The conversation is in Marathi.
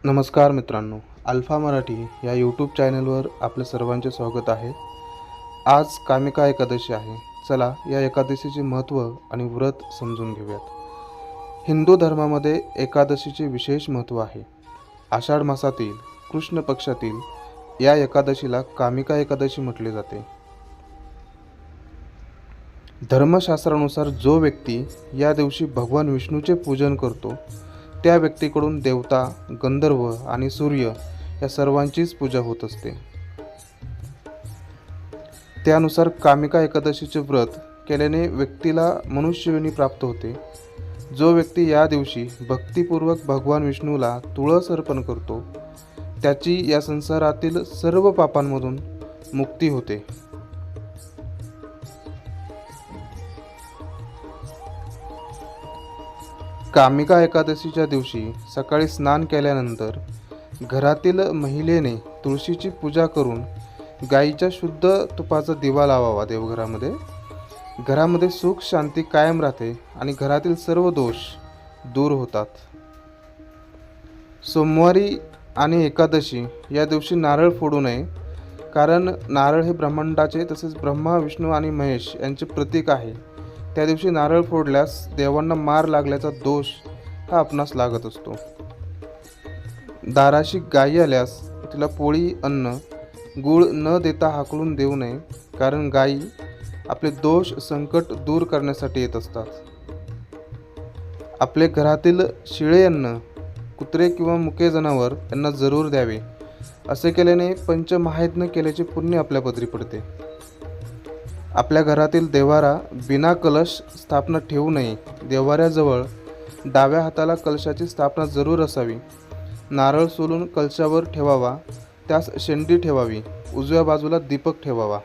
नमस्कार मित्रांनो, अल्फा मराठी या यूट्यूब चॅनलवर आपल्या सर्वांचे स्वागत आहे। आज कामिका एकादशी आहे। चला या एकादशीचे महत्त्व आणि व्रत समजून घेऊयात। हिंदू धर्मामध्ये एकादशीचे विशेष महत्त्व आहे। आषाढ मासातील कृष्ण पक्षातील या एकादशीला कामिका एकादशी म्हटले जाते। धर्मशास्त्रानुसार जो व्यक्ती या दिवशी भगवान विष्णूचे पूजन करतो त्या व्यक्तीकडून देवता, गंधर्व आणि सूर्य या सर्वांचीच पूजा होत असते। त्यानुसार कामिका एकादशीचे व्रत केल्याने व्यक्तीला मनुष्ययोनी प्राप्त होते। जो व्यक्ती या दिवशी भक्तिपूर्वक भगवान विष्णूला तुळस अर्पण करतो त्याची या संसारातील सर्व पापांमधून मुक्ती होते। कामिका एकादशीच्या दिवशी सकाळी स्नान केल्यानंतर घरातील महिलेने तुळशीची पूजा करून गाईच्या शुद्ध तुपाचा दिवा लावावा देवघरामध्ये। घरामध्ये सुख शांती कायम राहते आणि घरातील सर्व दोष दूर होतात। सोमवारी आणि एकादशी या दिवशी नारळ फोडू नये, कारण नारळ हे ब्रह्मांडाचे तसेच ब्रह्मा, विष्णू आणि महेश यांचे प्रतीक आहे। त्या दिवशी नारळ फोडल्यास देवांना मार लागल्याचा दोष हा आपणास लागत असतो। दाराशी गायी आल्यास तिला पोळी, अन्न, गूळ न देता हाकलून देऊ नये, कारण गायी आपले दोष, संकट दूर करण्यासाठी येत असतात। आपले घरातील शिळे अन्न कुत्रे किंवा मुके जनावर यांना जरूर द्यावे। असे केल्याने पंचमहायज्ञ केल्याचे पुण्य आपल्या पदरी पडते। आपल्या घरातील देवारा बिना कलश स्थापना ठेवू नये। देवाऱ्याजवळ डाव्या हाताला कलशाची स्थापना जरूर असावी। नारळ सोलून कलशावर ठेवावा, त्यास शेंडी ठेवावी, उजव्या बाजूला दीपक ठेवावा।